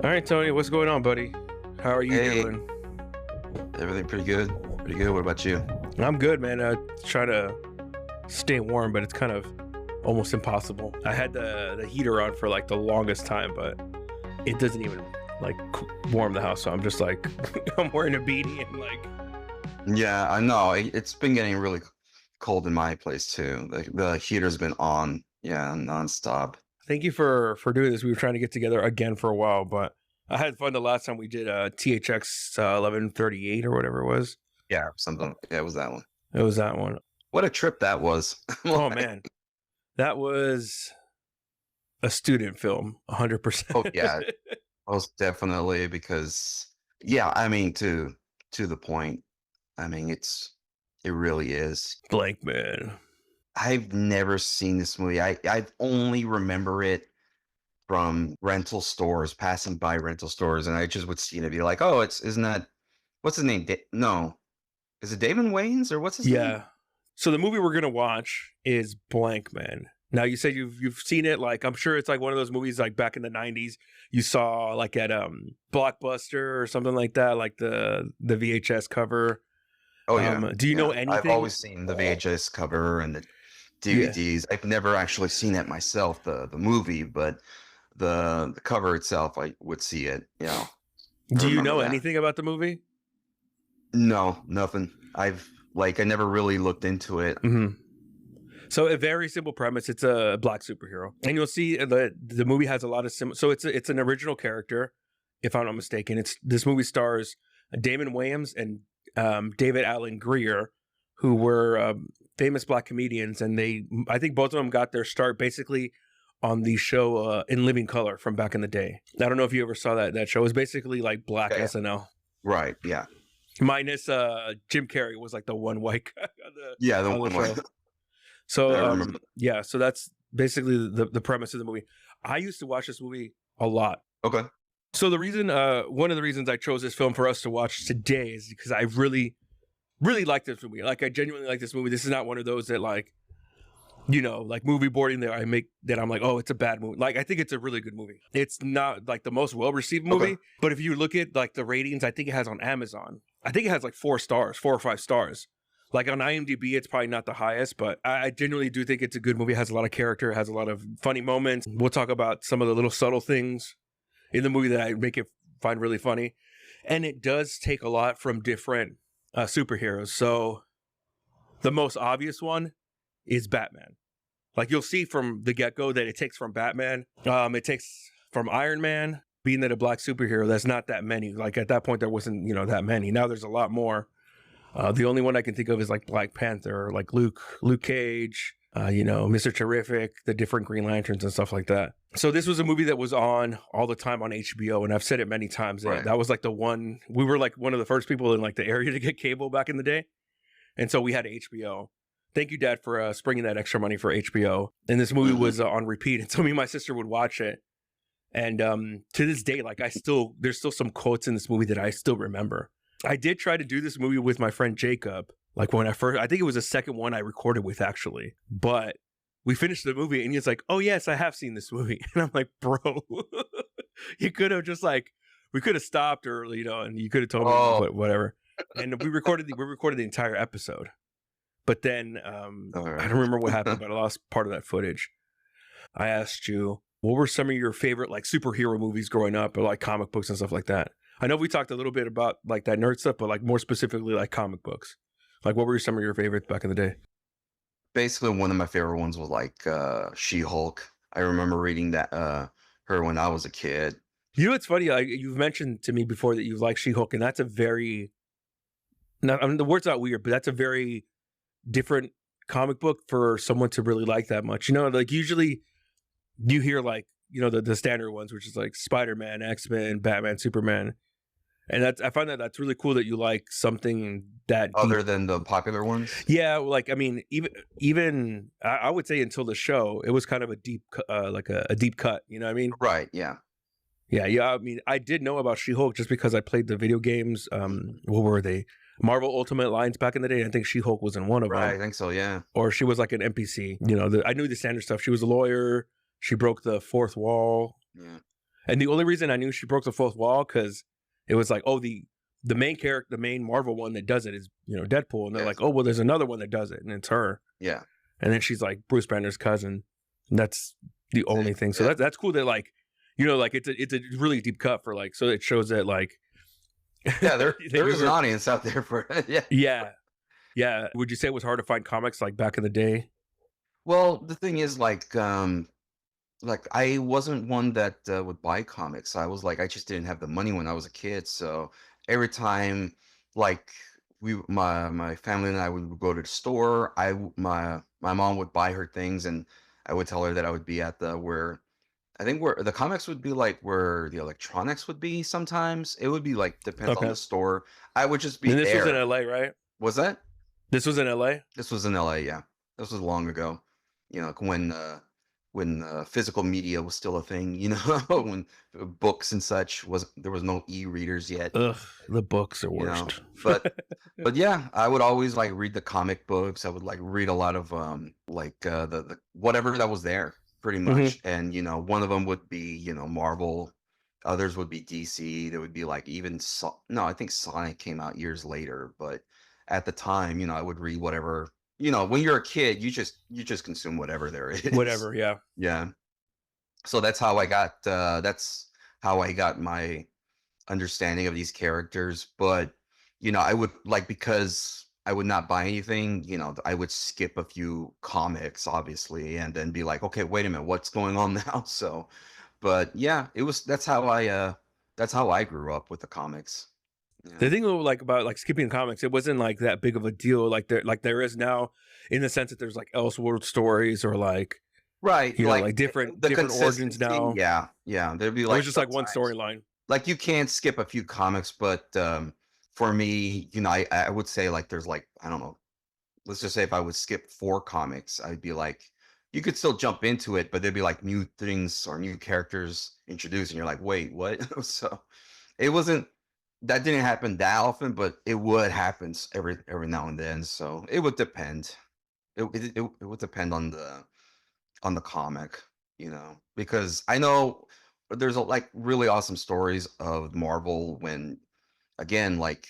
All right, Tony, what's going on, buddy? How are you Hey, doing? everything pretty good. Pretty good. What about you? I'm good, man. I try to stay warm, but it's kind of almost impossible. I had the heater on for like the longest time, but it doesn't even like warm the house. So I'm just like I'm wearing a beanie and like Yeah, I know. It's been getting really cold in my place too. The heater's been on, yeah, nonstop. thank you for doing this. We were trying to get together again for a while, but I had fun the last time we did THX 1138 or whatever it was. Yeah, something. Yeah, it was that one. It was that one. What a trip that was. Oh man, that was a student film, 100%. Oh yeah, most definitely because yeah, I mean to the point. I mean it really is. Blankman. I've never seen this movie. I only remember it from rental stores, passing by rental stores, and I just would see it and be like, "Oh, isn't that what's his name? No, is it Damon Wayans or what's his name?" Yeah. So the movie we're gonna watch is Blankman. Now you said you've seen it. Like I'm sure it's like one of those movies like back in the '90s you saw like at Blockbuster or something like that, like the VHS cover. Oh yeah, Do you know yeah. I've anything? always seen the VHS cover and the Yeah. DVDs. I've never actually seen it myself, the movie, but the cover itself, I would see it. I Do you remember know that. anything about the movie? No, nothing. I never really looked into it. hmm So a very simple premise. It's a black superhero, and you'll see the movie has a lot of So it's an original character, if I'm not mistaken. It's this movie stars Damon Wayans and David Alan Grier, who were famous black comedians, and I think both of them got their start basically on the show In Living Color from back in the day. I don't know if you ever saw that show. It was basically like black Okay. SNL. Right, yeah. Minus Jim Carrey was like the one white guy Yeah, the on the one where show. So I remember. yeah, so that's basically the premise of the movie. I used to watch this movie a lot. Okay. So the reason, one of the reasons I chose this film for us to watch today is because I really, really like this movie. Like I genuinely like this movie. This is not one of those that like, like movie boarding that I'm like, oh, it's a bad movie. Like I think it's a really good movie. It's not like the most well received movie, Okay. but if you look at like the ratings, I think it has on Amazon. I think it has like 4 or 5 stars. Like on IMDb, it's probably not the highest, but I genuinely do think it's a good movie. It has a lot of character, it has a lot of funny moments. We'll talk about some of the little subtle things in the movie that I make it find really funny. And it does take a lot from different superheroes. So the most obvious one is Batman. Like you'll see from the get-go that it takes from Batman. It takes from Iron Man. Being that a black superhero, that's not that many. Like at that point, there wasn't, that many. Now there's a lot more. The only one I can think of is like Black Panther, or like Luke Cage, Mr. Terrific, the different Green Lanterns and stuff like that. So this was a movie that was on all the time on HBO, and I've said it many times. Right. That was like the one, we were like one of the first people in like the area to get cable back in the day. And so we had HBO. Thank you, Dad, for springing that extra money for HBO. And this movie was on repeat. And so me and my sister would watch it. And to this day, like there's still some quotes in this movie that I still remember. I did try to do this movie with my friend Jacob. Like when I think it was the second one I recorded with actually. But we finished the movie and he's like, oh yes, I have seen this movie. And I'm like, bro, you could have just like, we could have stopped early, and you could have told me, but whatever. And we recorded the entire episode. But then I don't remember what happened, but I lost part of that footage. I asked you, what were some of your favorite like superhero movies growing up, or like comic books and stuff like that? I know we talked a little bit about like that nerd stuff, but like more specifically like comic books. Like what were some of your favorites back in the day? Basically, one of my favorite ones was like She-Hulk. I remember reading that her when I was a kid. It's funny. Like you've mentioned to me before that you like She-Hulk, and that's a very, I mean, the word's not weird, but that's a very different comic book for someone to really like that much. Like usually you hear like, the standard ones, which is like Spider-Man, X-Men, Batman, Superman. And I find that's really cool that you like something that Other than the popular ones? Yeah, like I mean, even I would say until the show, it was kind of a deep, like a deep cut. You know what I mean? Right, yeah. Yeah. I mean, I did know about She-Hulk just because I played the video games. What were they? Marvel Ultimate Alliance back in the day. I think She-Hulk was in one of them. Right, I think so, yeah. Or she was like an NPC. I knew the standard stuff. She was a lawyer. She broke the fourth wall. Yeah. And the only reason I knew she broke the fourth wall because it was like, oh, the main character, the main Marvel one that does it is, you know, Deadpool. And they're like, oh, well, there's another one that does it. And it's her. Yeah. And then she's like Bruce Banner's cousin. And that's the only thing. So that's cool that like, you know, like it's a really deep cut for like, so it shows that like. Yeah, there is an audience out there for it. Yeah. Yeah. Yeah. Would you say it was hard to find comics like back in the day? Well, the thing is like I wasn't one that would buy comics. I was like, I just didn't have the money when I was a kid. So every time, like my family and I would go to the store, my mom would buy her things, and I would tell her that I would be at where the comics would be, like where the electronics would be. Sometimes it would be like depends on the store. I would just be and this there. was in LA, right? Was that? This was in LA? This was in LA, yeah. This was long ago. You know, when physical media was still a thing, you know, when books and such there was no e-readers yet. Ugh, the books are You know, worst. but yeah, I would always like read the comic books. I would like read a lot of the whatever that was there pretty much. And you know, one of them would be, you know, Marvel, others would be DC. There would be like even I think Sonic came out years later, but at the time, you know, I would read whatever. You know, when you're a kid, you just consume whatever there is. Whatever, yeah. Yeah. So that's how I got my understanding of these characters. But, you know, I would like, because I would not buy anything, you know, I would skip a few comics, obviously, and then be like, okay, wait a minute, what's going on now? So, but yeah, that's how I grew up with the comics. Yeah. The thing like about like skipping comics, it wasn't like that big of a deal like there is now, in the sense that there's like Elseworld stories or like, right, you know, like different origins now. Yeah. There'd be like, it was just like one storyline. Like you can't skip a few comics, but for me, you know, I would say like there's like, I don't know, let's just say if I would skip 4 comics, I'd be like, you could still jump into it, but there'd be like new things or new characters introduced, and you're like, wait, what? So it wasn't. That didn't happen that often, but it would happen every now and then. So it would depend. It would depend on the comic, you know, because I know there's like really awesome stories of Marvel when, again, like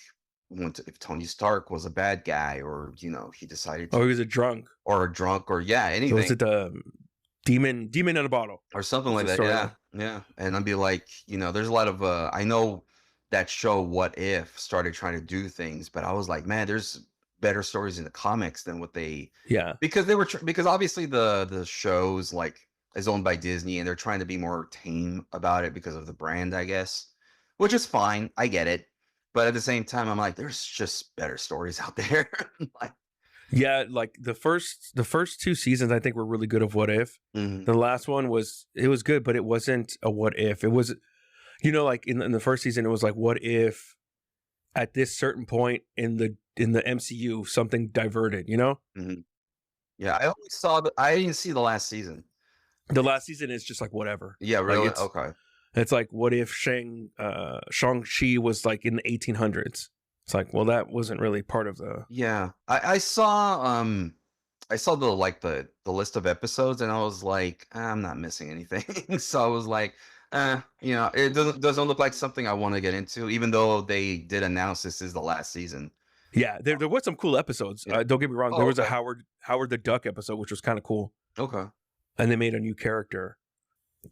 if Tony Stark was a bad guy, or you know, he decided he was a drunk, or anything. So was it the demon in a bottle or something like that? Yeah. And I'd be like, you know, there's a lot of I know that show What If started trying to do things, but I was like, man, there's better stories in the comics than what they because they were because obviously the shows like is owned by Disney, and they're trying to be more tame about it because of the brand, I guess, which is fine. I get it, but at the same time, I'm like, there's just better stories out there. Like, yeah, like the first 2 seasons I think were really good of What If. The last one was good, but it wasn't a What If. It was, you know, like in the first season, it was like, what if at this certain point in the MCU something diverted, you know? Yeah, I only saw I didn't see the last season. The last season is just like whatever. Yeah, really? Like Okay. It's like, what if Shang-Chi was like in the 1800s? It's like, well, that wasn't really part of the. Yeah, I saw the list of episodes, and I was like, I'm not missing anything. So I was like, you know, it doesn't look like something I want to get into, even though they did announce this is the last season. Yeah, there was some cool episodes. Yeah. Don't get me wrong. There was a Howard the Duck episode, which was kind of cool. Okay. And they made a new character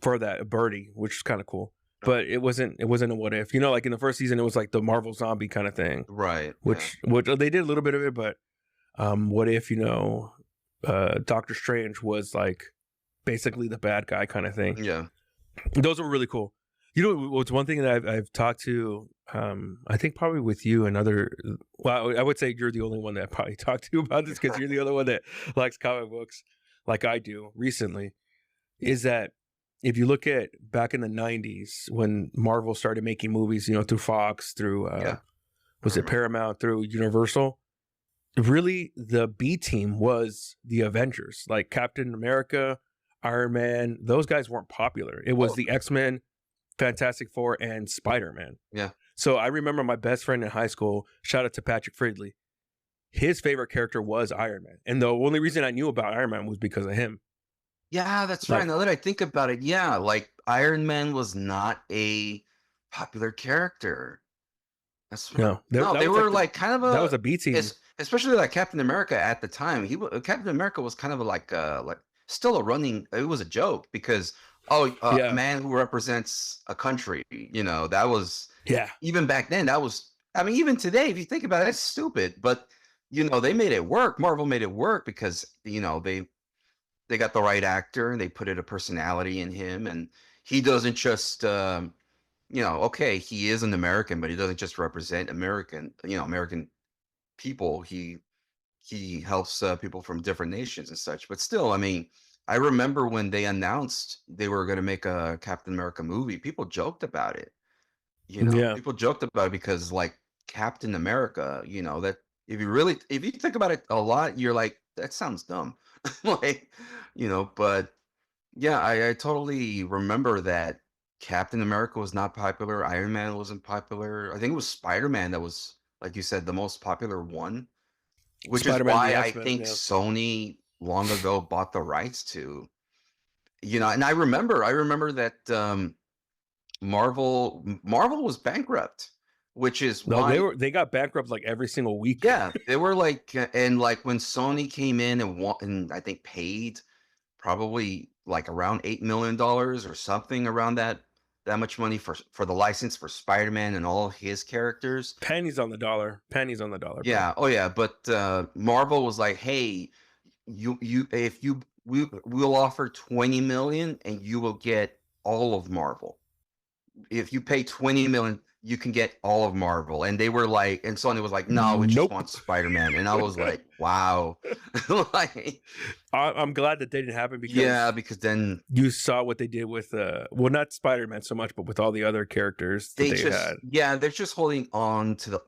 for that, Birdie, which is kind of cool. But it wasn't a What If. You know, like in the first season, it was like the Marvel zombie kind of thing. Right. Which they did a little bit of it, but what if, you know, Doctor Strange was like basically the bad guy kind of thing. Yeah. Those were really cool. You know, what's one thing that I've talked to, I think probably with you and I would say you're the only one that I probably talked to about this, because you're the other one that likes comic books like I do recently, is that if you look at back in the 90s when Marvel started making movies, you know, through Fox, through, was it Paramount, through Universal, really the B team was the Avengers, like Captain America, Iron Man. Those guys weren't popular. It was the X-Men, Fantastic Four, and Spider-Man. Yeah. So I remember my best friend in high school, shout out to Patrick Fridley, his favorite character was Iron Man. And the only reason I knew about Iron Man was because of him. Yeah, that's right. Now that I think about it, yeah, like Iron Man was not a popular character. That's No, no, that they was like were like kind of that was a B team. especially like Captain America at the time. Captain America was kind of like still a running. It was a joke because a Yeah, man who represents a country. That was yeah, even back then. That was I mean even today if you think about it, it's stupid. But they made it work. Marvel made it work because they got the right actor and they put a personality in him and he doesn't just okay, he is an American, but he doesn't just represent American people. He helps people from different nations and such. But still, I mean, I remember when they announced they were going to make a Captain America movie, people joked about it. yeah. People joked about it because like Captain America, that if you think about it a lot, you're like, that sounds dumb. like, but yeah, I totally remember that Captain America was not popular. Iron Man wasn't popular. I think it was Spider-Man that was, like you said, the most popular one, which is Spider-Man, the why I X-Men. think Yeah, Sony long ago bought the rights to, and I remember that Marvel was bankrupt, which is no, why, they got bankrupt like every single week. yeah, they were like, and like when Sony came in and I think paid probably like around $8 million or something around that much money for the license for Spider-Man and all his characters. Pennies on the dollar. Pennies on the dollar, bro. Yeah, oh yeah, but Marvel was like, "Hey, if we'll offer 20 million and you will get all of Marvel. If you pay 20 million, you can get all of Marvel." And they were like, and Sony was like, "No, we just Nope. want Spider-Man." And I was like, "Wow." like, I'm glad that didn't happen yeah, because because then you saw what they did with well, not Spider-Man so much, but with all the other characters that they they just had. yeah, they're just holding on to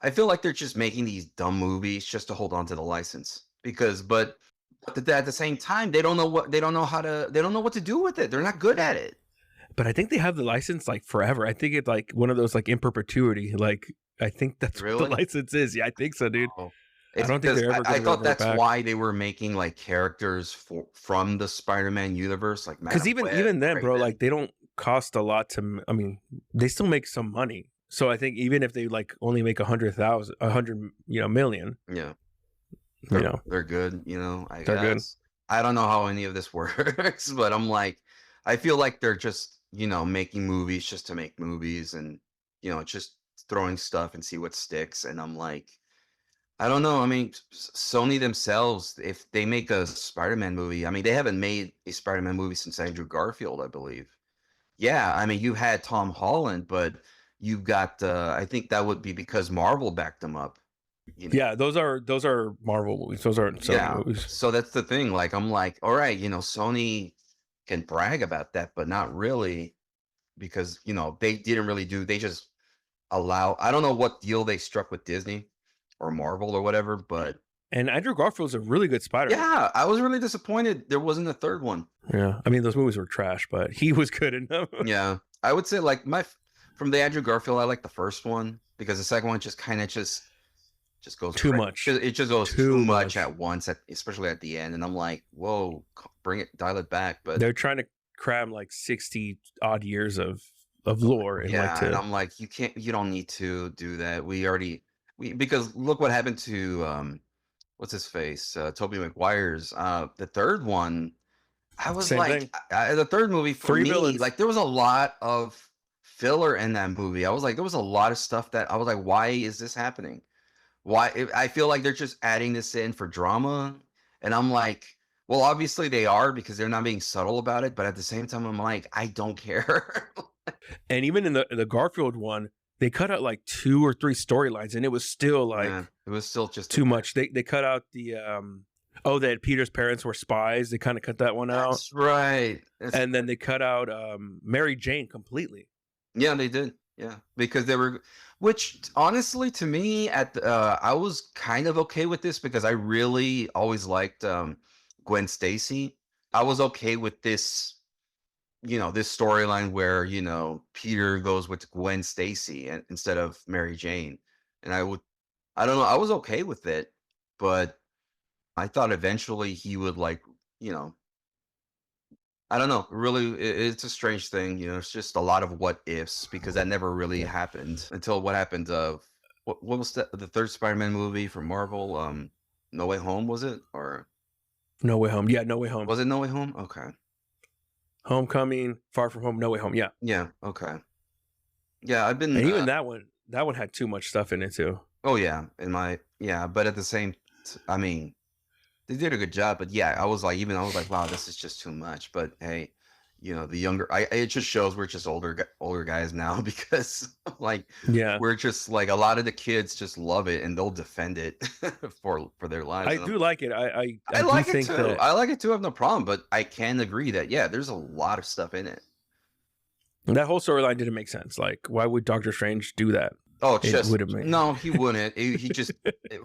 I feel like they're just making these dumb movies just to hold on to the license because but at the same time they don't know what to do with it. They're not good at it. But I think they have the license like forever. I think it's like one of those like in perpetuity. Like I think that's what the Really? license is. Yeah, I think so, dude. Oh. I It's don't think because they're ever I gonna thought revert that's back. why they were making like characters from the Spider-Man universe, like Because Madam even Web, then, bro, Craven. like they don't cost a lot to. I mean, they still make some money. So I think even if they like only make 100,000, 100, million, Yeah, you know, they're good. I they're good. guess I don't know how any of this works, but I'm like, I feel like they're just making movies just to make movies, and just throwing stuff and see what sticks. And I'm like, I don't know. I mean, Sony themselves, if they make a Spider-Man movie, I mean, they haven't made a Spider-Man movie since Andrew Garfield, I believe. Yeah, I mean, you had Tom Holland, but you've got, I think that would be because Marvel backed them up. Yeah, those are Marvel movies. Those aren't Sony Yeah. movies. So that's the thing. Like, I'm like, all right, Sony can brag about that, but not really because, they didn't really they just I don't know what deal they struck with Disney or Marvel or whatever, but And Andrew Garfield's a really good Spider-Man. yeah, I was really disappointed there wasn't a third one. Yeah, I mean those movies were trash, but he was good in them. Yeah, I would say like from the Andrew Garfield, I like the first one because the second one just kind of just goes Too much. It just goes Too too much much. at once, especially at the end, and I'm like, whoa, bring it, dial it back. But They're trying to cram like 60 odd years of lore and like yeah, and to. I'm like, you don't need to do that. Because look what happened to what's his face, Tobey Maguire's the third one. I was Same like, thing. the third movie for 3 me, villains. like there was a lot of filler in that movie. I was like, there was a lot of stuff that I was like, why is this happening? Why? I feel like they're just adding this in for drama, and I'm like, well, obviously they are because they're not being subtle about it. But at the same time, I'm like, I don't care. And even in the Garfield one, they cut out like 2 or 3 storylines, and it was still like Yeah, it was still just too much. They cut out the that Peter's parents were spies. They kind of cut that one out. That's right. And then they cut out Mary Jane completely. Yeah, they did. Yeah, because they were, which honestly to me I was kind of okay with this because I really always liked Gwen Stacy. I was okay with this, this storyline where, Peter goes with Gwen Stacy instead of Mary Jane. And I don't know, I was okay with it, but I thought eventually he would like, you know, I don't know. Really, it's a strange thing. You know, it's just a lot of what ifs because that never really happened until what happened. What was the third Spider-Man movie from Marvel? No Way Home, was it? Or No Way Home. Yeah, No Way Home. was it No Way Home? Okay. Homecoming, Far From Home, No Way Home. Yeah. Yeah. Okay. Yeah, I've been. And even that one had too much stuff in it too. Oh yeah, but at the same, I mean, they did a good job. But yeah, I was like, wow, this is just too much. But hey, you know, the younger, it just shows we're just older guys now because like Yeah. we're just like a lot of the kids just love it and they'll defend it for their lives. I And do like it. I do like it think too. that I like it too. I have no problem. But I can agree that yeah, there's a lot of stuff in it. that whole storyline didn't make sense. Like, why would Doctor Strange do that? Oh, It just would have made no, he wouldn't. He just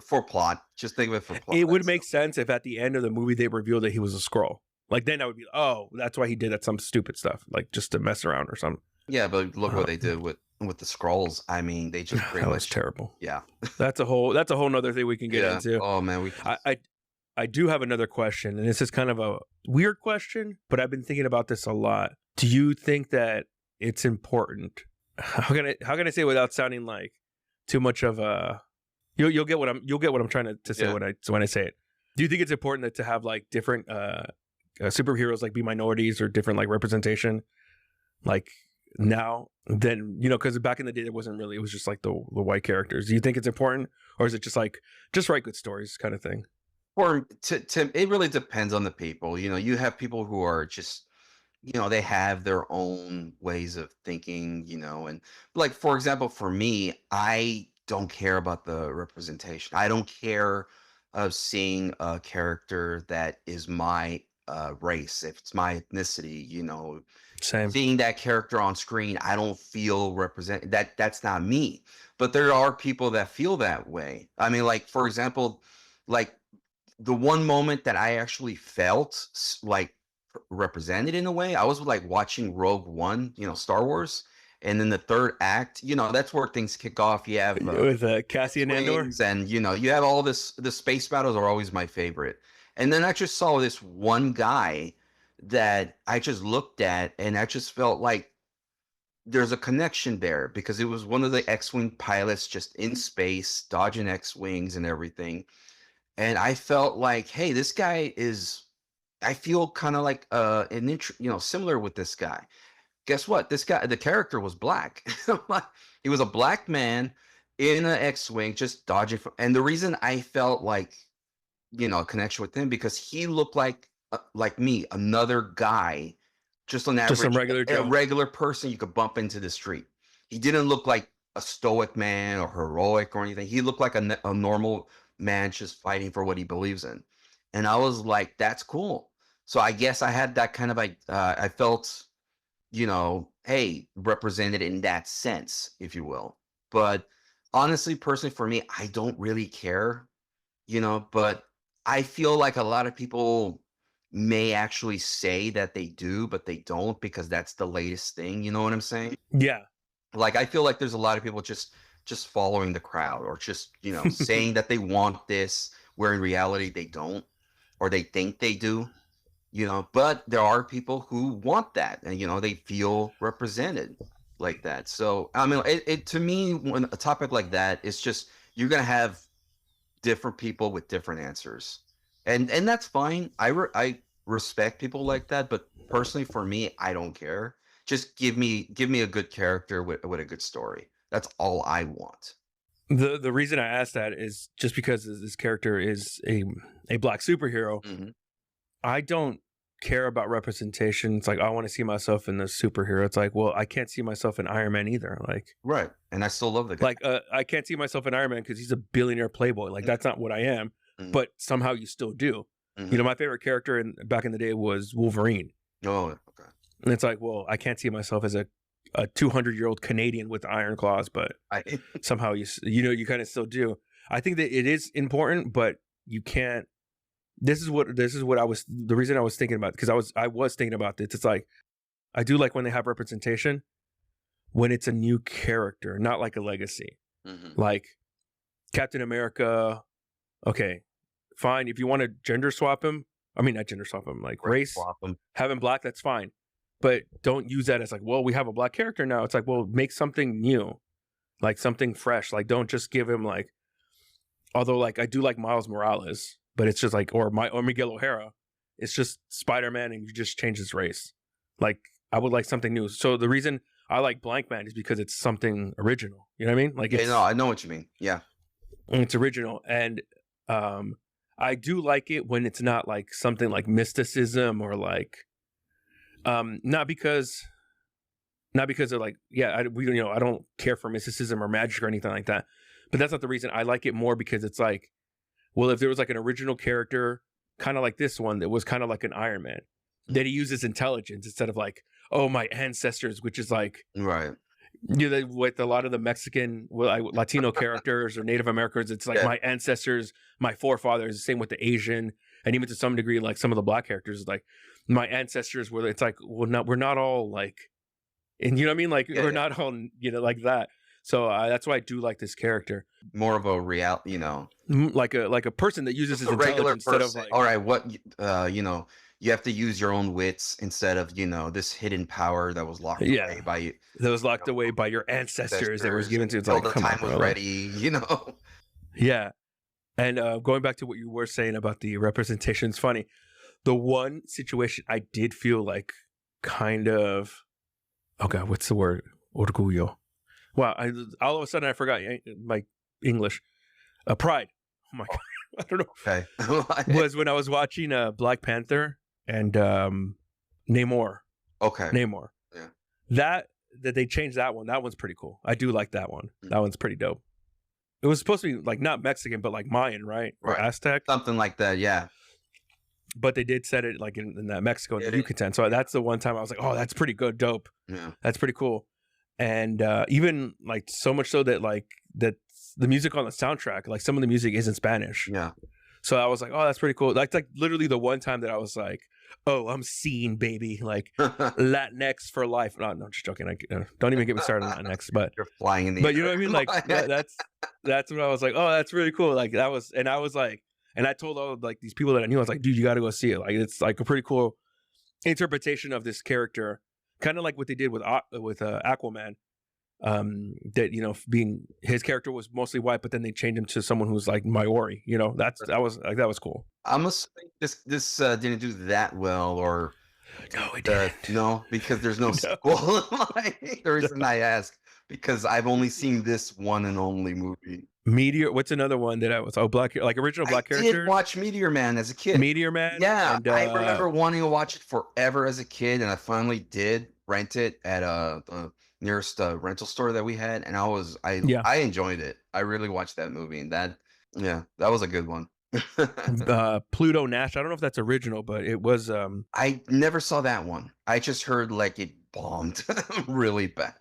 for plot. Just think of it for plot. it would That's make sense if at the end of the movie they revealed that he was a Skrull. Like then I would be, oh, that's why he did that, some stupid stuff, like just to mess around or something. Yeah, but look what they did with the scrolls. I mean, they just pretty That was much terrible. yeah. That's a whole nother thing we can get Yeah. into. Oh man, I do have another question, and this is kind of a weird question, but I've been thinking about this a lot. Do you think that it's important? How can I say it without sounding like too much of a you'll get what I'm trying to say Yeah. when I say it. Do you think it's important to have like different superheroes like be minorities or different like representation like now than, you know, because back in the day it was just like the white characters. Do you think it's important, or is it just like just write good stories kind of thing? or to it really depends on the people. You know, you have people who are just you know they have their own ways of thinking. You know, and like for example, for me, I don't care about the representation. I don't care of seeing a character that is my race, if it's my ethnicity. You know, Same. seeing that character on screen, I don't feel represent that's not me. But there are people that feel that way. I mean, like for example, like the one moment that I actually felt like represented in a way, I was like watching Rogue One, you know, Star Wars, and then the third act, you know, that's where things kick off. You have With Cassian Andor? X-Wings and you know, you have all this. The space battles are always my favorite. And then I just saw this one guy that I just looked at and I just felt like there's a connection there because it was one of the X-Wing pilots just in space, dodging X-Wings and everything. And I felt like, hey, this guy is I feel kind of like you know, similar with this guy. Guess what? This guy, the character was black. He was a black man in an X-Wing just dodging from, and the reason I felt like you know, a connection with him because he looked like me, another guy, just an Just some average, regular a Joe. regular person you could bump into the street. He didn't look like a stoic man or heroic or anything. He looked like a normal man just fighting for what he believes in. And I was like, that's cool. So I guess I had that kind of like, I felt, you know, hey, represented in that sense, if you will. But honestly, personally, for me, I don't really care, you know, but I feel like a lot of people may actually say that they do, but they don't because that's the latest thing. You know what I'm saying? Yeah. Like I feel like there's a lot of people just following the crowd or just, you know, saying that they want this where in reality they don't or they think they do, you know, but there are people who want that and you know, they feel represented like that. So, I mean, it to me when a topic like that, it's just you're going to have different people with different answers. And that's fine. I respect people like that, but personally for me, I don't care. Just give me a good character with a good story. That's all I want. The reason I asked that is just because this character is a black superhero. Mhm. I don't care about representation. It's like I want to see myself in the superhero. It's like, well, I can't see myself in Iron Man either. Like, Right. And I still love the guy. like I can't see myself in Iron Man because he's a billionaire playboy. Like that's not what I am. Mhm. But somehow you still do. Mhm. You know, my favorite character back in the day was Wolverine. Oh, okay. And it's like, well, I can't see myself as a 200-year-old Canadian with iron claws, but I somehow you kind of still do. I think that it is important, but you can't. This is what the reason I was thinking about, because I was thinking about this. It's like I do like when they have representation when it's a new character, not like a legacy. Mhm. Like Captain America. Okay, fine. If you want to gender swap him, I mean, not gender swap them, like Right, race, swap 'em. having black, that's fine. But don't use that as like, well, we have a black character now. It's like, well, make something new, like something fresh. Like, don't just give him like, although like I do like Miles Morales, but it's just like, or Miguel O'Hara, it's just Spider-Man and you just change his race. Like, I would like something new. So the reason I like Blankman is because it's something original. You know what I mean? Like, Yeah, it's no, I know what you mean. Yeah. it's original, and I do like it when it's not like something like mysticism or like not because of like, yeah, I don't care for mysticism or magic or anything like that, but that's not the reason. I like it more because it's like, well, if there was like an original character kind of like this one that was kind of like an Iron Man, that he uses intelligence instead of like, oh, my ancestors, which is like, Right. with a lot of the Mexican, Latino characters or Native Americans, it's like Yeah. my ancestors, my forefathers. The same with the Asian, and even to some degree, like some of the black characters, like my ancestors were. It's like, well, we're not all like, and you know what I mean, like Yeah, we're yeah. not all like that. So that's why I do like this character, More of a like a person that uses his a regular intelligence instead of person. like, All right, you have to use your own wits instead of this hidden power that was locked Yeah. away by you. that was locked away by your ancestors that was given to. It's Until like, the come time on, was bro. ready. Yeah. And going back to what you were saying about the representation, it's funny. The one situation I did feel like kind of, oh God, what's the word? Orgullo. Wow, all of a sudden I forgot my English. Pride. Oh my God. I don't know. Okay. Was when I was watching Black Panther and Namor. Okay. Namor. Yeah. That they changed that one. That one's pretty cool. I do like that one. Mm. That one's pretty dope. It was supposed to be like not Mexican, but like Mayan, right? Or Right. Aztec. Something like that. Yeah. But they did set it like in that Mexico and Yeah, the Yucatan. So that's the one time I was like, oh, that's pretty good, dope. Yeah. That's pretty cool. And even like so much so that like that the music on the soundtrack, like some of the music is in Spanish. Yeah. So I was like, oh, that's pretty cool. That's like literally the one time that I was like, oh, I'm seeing, baby, like Latinx for life. No, just joking. Don't even get me started on Latinx. But You're flying in the but you know air. what I mean? Like that's when I was like, oh, that's really cool. Like that was, and I was like, and I told all of like these people that I knew, I was like, dude, you got to go see it. Like it's like a pretty cool interpretation of this character, kind of like what they did with Aquaman. That being his character was mostly white, but then they changed him to someone who's like Maori. That was cool. I'm assuming this didn't do that well, or No, it didn't. no, because there's no sequel. The reason I ask, because I've only seen this one and only movie. Meteor. What's another one that I was original black I characters? did watch Meteor Man as a kid. Meteor Man. Yeah, and, I remember wanting to watch it forever as a kid, and I finally did rent it at the nearest rental store that we had, and I enjoyed it. I really watched that movie, and that was a good one. Pluto Nash. I don't know if that's original, but it was. I never saw that one. I just heard like it bombed really bad.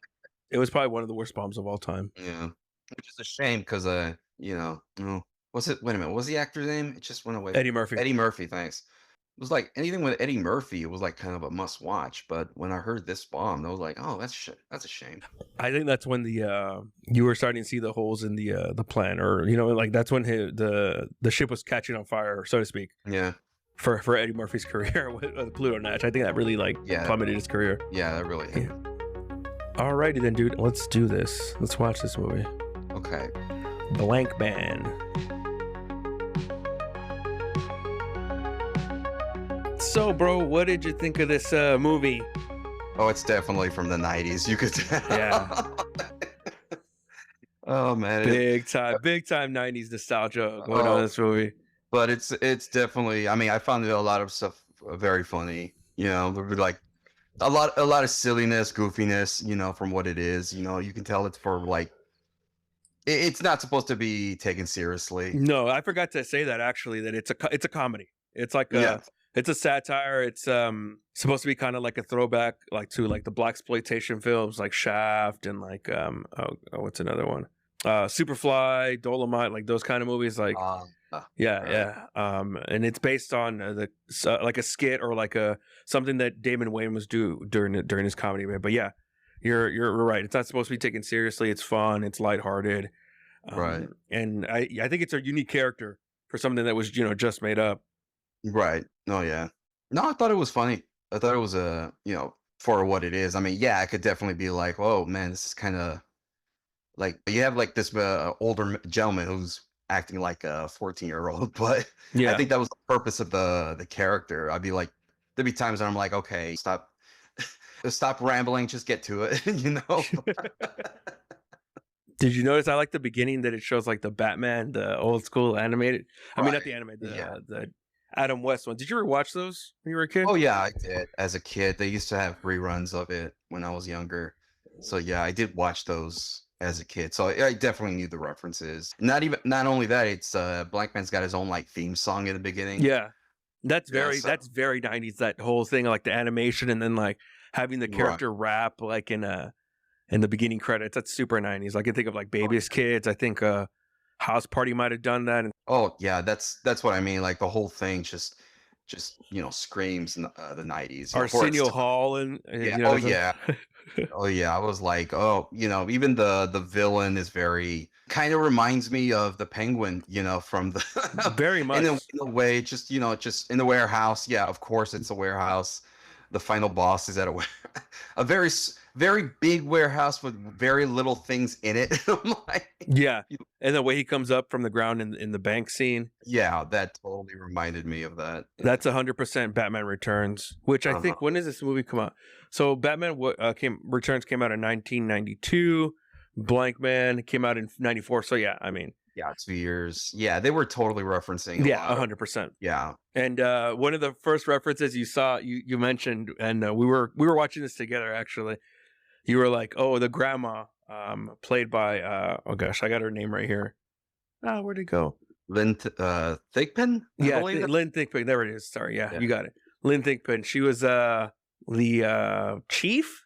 It was probably one of the worst bombs of all time. Yeah, which is a shame because was it? Wait a minute, what was the actor's name? It just went away. Eddie Murphy. Eddie Murphy. Thanks. It was like anything with Eddie Murphy. It was like kind of a must watch. But when I heard this bomb, I was like, oh, that's a shame. I think that's when you were starting to see the holes in the plan, or like that's when the ship was catching on fire, so to speak. Yeah. For Eddie Murphy's career with Pluto Nash, I think that really plummeted his career. Yeah, that really. Yeah. Alrighty then, dude. Let's do this. Let's watch this movie. Okay. Blankman. So, bro, what did you think of this movie? Oh, it's definitely from the 90s. You could tell. Yeah. Oh man. Big time 90s nostalgia going on in this movie. But it's definitely, I mean, I found a lot of stuff very funny. There'd be like a lot of silliness, goofiness, from what it is. You can tell it's for like it's not supposed to be taken seriously. No, I forgot to say that actually, that it's a comedy. It's like it's a satire. It's supposed to be kind of like a throwback like to like the blaxploitation films like Shaft and like what's another one? Superfly, Dolomite, like those kind of movies like and it's based on like a skit or like something that Damon Wayans was during his comedy, man. But yeah, you're right. It's not supposed to be taken seriously. It's fun. It's lighthearted. Right. And I think it's a unique character for something that was just made up. Right. Oh yeah. No, I thought it was funny. I thought it was for what it is. I mean, yeah, I could definitely be like, oh man, this is kind of like you have like this older gentleman who's acting like a 14-year-old, but I Yeah. think that was the purpose of the character. I'd be like, there'd be times when I'm like, okay, stop, stop rambling, just get to it, you know? Did you notice I like the beginning that it shows like the Batman, the old school animated? I mean, not Right. the animated, Yeah. the Adam West one. Did you ever watch those when you were a kid? Oh yeah, I did. As a kid, they used to have reruns of it when I was younger. So yeah, I did watch those as a kid. So I definitely knew the references. Not only that, it's Blankman's got his own like theme song in the beginning. Yeah. Yeah, so That's very 90s, that whole thing, like the animation and then like having the right. character rap like in the beginning credits. That's super 90s. Like I think of like Oh, Baby's Kids. I think House Party might have done that. And oh, yeah, that's what I mean. Like the whole thing just screams the 90s, for its Arsenio time. Hall and Yeah. you know Oh that's a, yeah. Oh yeah, I was like, oh, even the villain is very kind of reminds me of the Penguin, from the very much. in a way, just in the warehouse. Yeah, of course it's a warehouse. The final boss is at a very big warehouse with very little things in it. I'm like, Yeah. And the way he comes up from the ground in the bank scene. yeah, that totally reminded me of that. Yeah. That's 100% Batman Returns, which I Uh-huh. think, when does this movie come out? So Batman Returns came out in 1992. Blankman came out in 94. So yeah, I mean, Yeah, 2 years. Yeah, they were totally referencing a yeah, lot of 100%. yeah. And one of the first references you mentioned, and we were watching this together actually. You were like, "Oh, the grandma, played by oh gosh, I got her name right here. Oh, where'd it go? Thigpen, I Yeah, believe. Lynn Thigpen. There it is. Sorry, yeah, Yeah. you got it. Lynn Thigpen. She was the chief,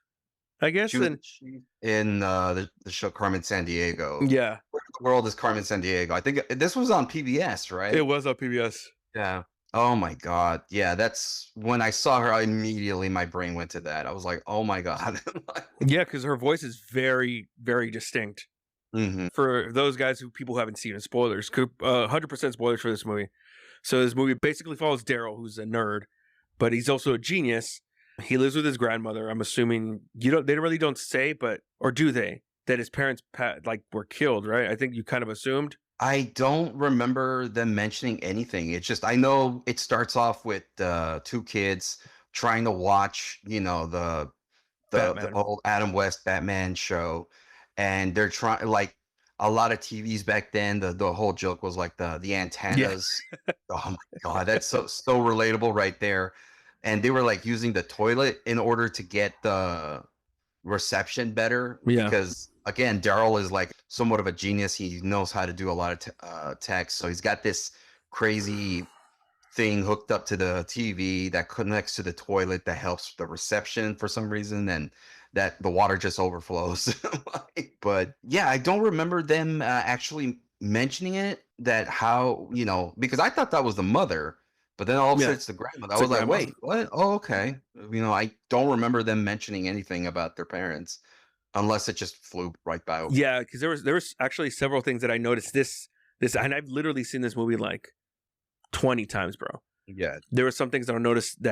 I guess. She was And in the show Carmen San Diego. yeah, Where in the world is Carmen San Diego? I think this was on PBS, it right? was on PBS. Yeah. Oh my God. Yeah, that's when I saw her, immediately my brain went to that. I was like, oh my God. Yeah, because her voice is very, very distinct. Hmm. For those guys people who haven't seen it, spoilers, 100% spoilers for this movie. So this movie basically follows Daryl, who's a nerd, but he's also a genius. He lives with his grandmother. I'm assuming they really don't say, but or do they, that his parents were killed, right? I think you kind of assumed. I don't remember them mentioning anything. It's just I know it starts off with two kids trying to watch, the Batman. old Adam West Batman show, and they're trying like a lot of TVs back then. The whole joke was like the Yeah. antennas. Oh my God, that's so relatable right there. And they were like using the toilet in order to get the reception better Yeah. because again, Daryl is like somewhat of a genius. He knows how to do a lot of text, so he's got this crazy thing hooked up to the TV that connects to the toilet that helps the reception for some reason, and that the water just overflows. But yeah, I don't remember them actually mentioning it. That how because I thought that was the mother, but then all of a Yeah. sudden it's the grandmother. I It's a was like, grandma. wait, what? Oh, okay. I don't remember them mentioning anything about their parents, unless it just flew right by. Yeah, because there was actually several things that I noticed and I've literally seen this movie like 20 times, bro. Yeah. There were some things that I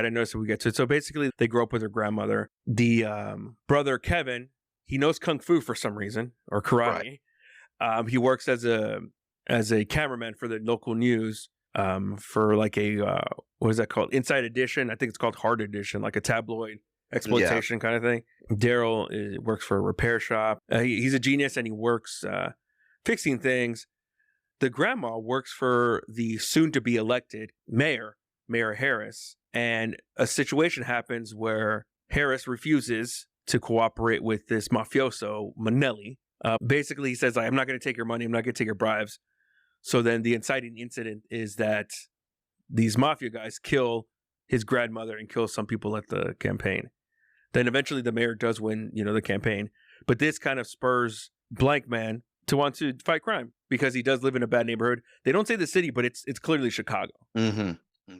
noticed when we get to it. So basically, they grow up with their grandmother. The brother Kevin, he knows kung fu for some reason, or karate. Right. He works as a cameraman for the local news, for like a what is that called? Inside Edition. I think it's called Hard Edition, like a tabloid exploitation kind of thing. Daryl works for a repair shop. He's a genius and he works fixing things. The grandma works for the soon-to-be elected mayor Harris, and a situation happens where Harris refuses to cooperate with this mafioso, Manelli. Basically, he says, I'm not going to take your money. I'm not going to take your bribes. So then the inciting incident is that these mafia guys kill his grandmother and kill some people at the campaign. Then eventually the mayor does win, the campaign. But this kind of spurs Blankman to want to fight crime because he does live in a bad neighborhood. They don't say the city, but it's clearly Chicago. Mm-hmm.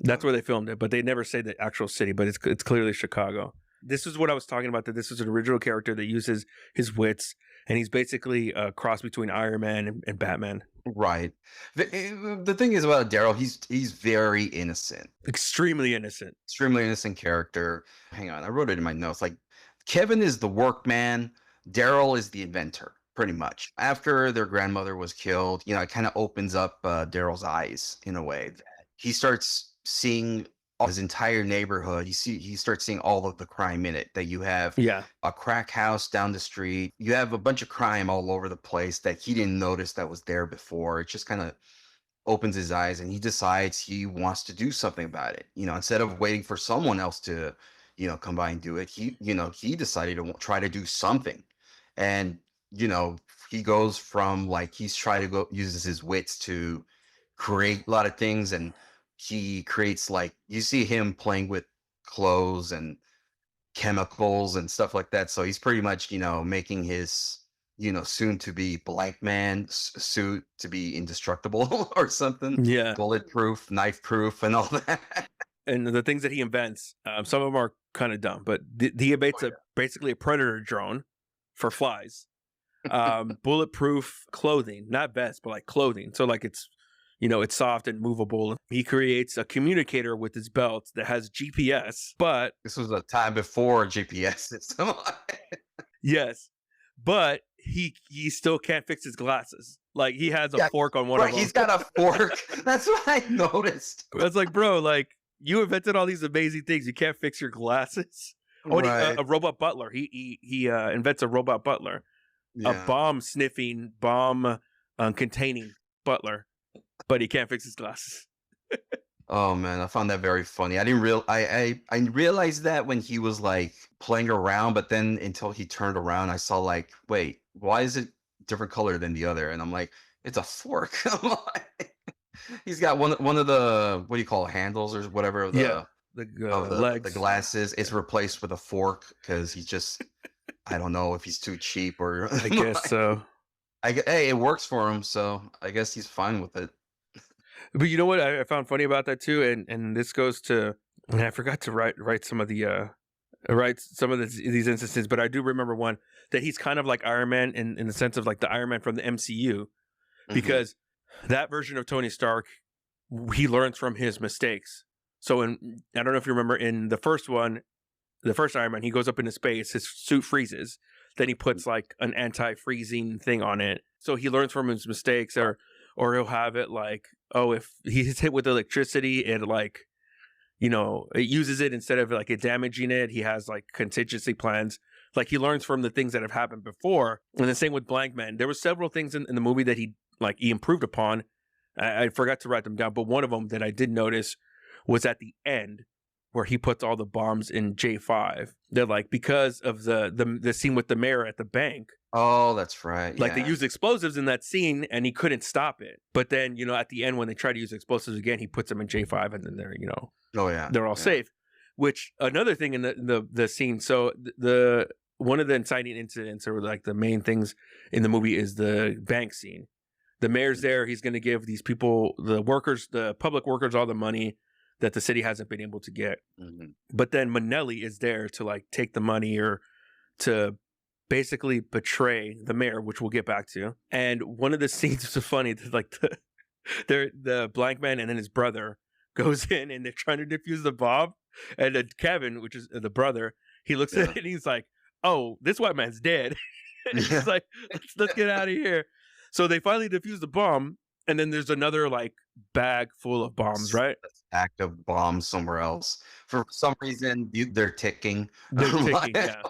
That's where they filmed it, but they never say the actual city, but it's clearly Chicago. This is what I was talking about, that this is an original character that uses his wits, and he's basically a cross between Iron Man and Batman. Right. The thing is about Daryl, he's very innocent. Extremely innocent. Extremely innocent character. Hang on, I wrote it in my notes. Like, Kevin is the workman, Daryl is the inventor, pretty much. After their grandmother was killed, you know, it kind of opens up Daryl's eyes in a way that he starts seeing his entire neighborhood. He starts seeing all of the crime in it. That you have Yeah. a crack house down the street. You have a bunch of crime all over the place that he didn't notice that was there before. It just kind of opens his eyes, and he decides he wants to do something about it. You know, instead of waiting for someone else to, you know, come by and do it, he decided to try to do something. And, you know, he goes from, like, he's trying to uses his wits to create a lot of things, and he creates, like, you see him playing with clothes and chemicals and stuff like that. So he's pretty much, you know, making his, you know, soon to be Blankman suit to be indestructible or something. Yeah. Bulletproof, knife proof, and all that. And the things that he invents, some of them are kind of dumb, but he invents basically a predator drone for flies. Bulletproof clothing, not vests, but like clothing. So like it's, you know, it's soft and movable. He creates a communicator with his belt that has GPS, but This was a time before GPS system. yes, but he still can't fix his glasses. Like he has a fork on one of them. He's got a fork. That's what I noticed. It's like, bro, like you invented all these amazing things. You can't fix your glasses. Oh, Right. a robot butler. He invents a robot butler, a bomb sniffing, bomb containing butler, but he can't fix his glasses. Oh man, I found that very funny. I didn't I realized that when he was like playing around, but then until he turned around, I saw like, wait, why is it different color than the other? And I'm like, it's a fork. I'm like, he's got one of the, what do you call it, handles or whatever of the legs. the glasses. It's replaced with a fork because he's just, I don't know if he's too cheap or I guess so. Hey, it works for him, so I guess he's fine with it. But you know what I found funny about that too, and this goes to, and I forgot to write some of the these instances, but I do remember one that he's kind of like Iron Man in the sense of like the Iron Man from the MCU, because that version of Tony Stark, he learns from his mistakes. So I don't know if you remember in the first one, the first Iron Man, he goes up into space, his suit freezes, then he puts like an anti-freezing thing on it. So he learns from his mistakes, or he'll have it like, oh, if he's hit with electricity, it like, you know, it uses it instead of like it damaging it. He has like contingency plans. Like he learns from the things that have happened before. And the same with Blankman. There were several things in the movie that he improved upon. I forgot to write them down, but one of them that I did notice was at the end where he puts all the bombs in J5. They're like, because of the scene with the mayor at the bank. Oh, that's right. Like they used explosives in that scene and he couldn't stop it. But then, you know, at the end when they try to use explosives again, he puts them in J5 and then they're, you know, they're all safe. Which another thing in the scene. So the one of the inciting incidents, or like the main things in the movie, is the bank scene. The mayor's there. He's going to give these people, the workers, the public workers, all the money that the city hasn't been able to get. But then Manelli is there to like take the money, or to basically betray the mayor, which we'll get back to. And one of the scenes is so funny, like the Blankman and then his brother goes in and they're trying to defuse the bomb. And then Kevin, which is the brother, he looks at it and he's like, oh, this white man's dead. And he's like, let's get out of here. So they finally defuse the bomb. And then there's another like bag full of bombs, right? Active bombs somewhere else. For some reason, they're ticking. They're ticking, yeah.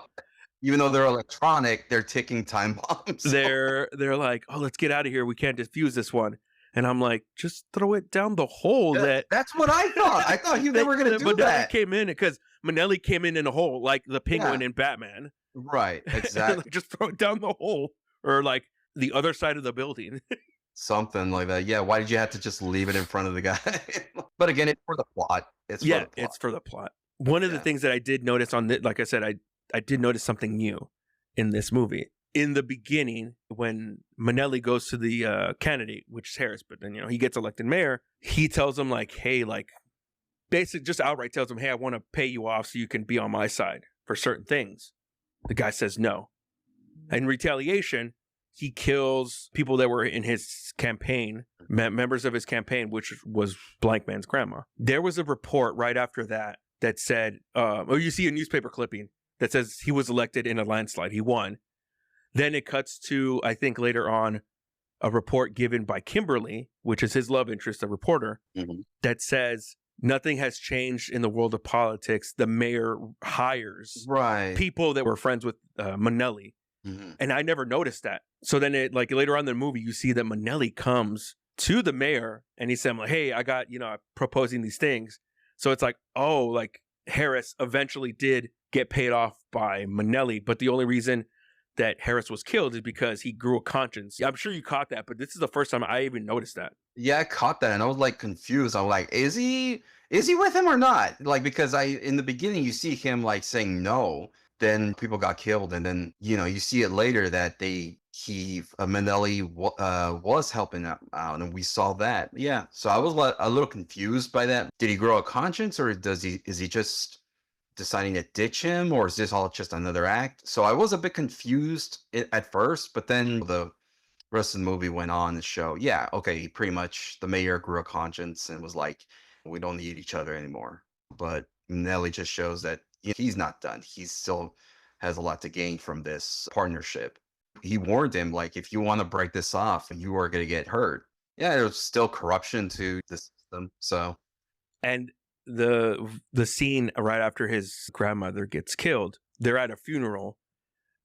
Even though they're electronic, they're ticking time bombs. They're like, oh, let's get out of here. We can't defuse this one. And I'm like, just throw it down the hole. That's what I thought. I thought they were going to do that. Came in because Manelli came in a hole, like the Penguin in Batman. Right, exactly. Like, just throw it down the hole, or like the other side of the building. Something like that. Yeah, why did you have to just leave it in front of the guy? But again, it's for the plot. It's for the plot. One of the things that I did notice on this, like I said, I did notice something new in this movie. In the beginning, when Manelli goes to the candidate, which is Harris, but then, you know, he gets elected mayor, he tells him like, hey, like, basically just outright tells him, hey, I want to pay you off so you can be on my side for certain things. The guy says no. In retaliation, he kills people that were in his campaign, members of his campaign, which was Blankman's grandma. There was a report right after that said, you see a newspaper clipping that says he was elected in a landslide. He won. Then it cuts to, I think later on, a report given by Kimberly, which is his love interest, a reporter, that says nothing has changed in the world of politics. The mayor hires people that were friends with Manelli. And I never noticed that. So then later on in the movie, you see that Manelli comes to the mayor and he said, like, hey, I got, I'm proposing these things. So it's like, oh, like Harris eventually did get paid off by Manelli. But the only reason that Harris was killed is because he grew a conscience. I'm sure you caught that, but this is the first time I even noticed that. Yeah, I caught that and I was like confused. I'm like, is he with him or not? Like, because in the beginning you see him like saying no, then people got killed, and then you see it later that Manelli was helping out, and we saw that. Yeah, so I was a little confused by that. Did he grow a conscience, or is he just deciding to ditch him, or is this all just another act? So I was a bit confused at first, but then the rest of the movie went on to show, yeah, okay, pretty much the mayor grew a conscience and was like, we don't need each other anymore. But Manelli just shows that he's not done. He still has a lot to gain from this partnership. He warned him, like, if you want to break this off, you are going to get hurt. Yeah, there's still corruption to the system. So, and the scene right after his grandmother gets killed, they're at a funeral,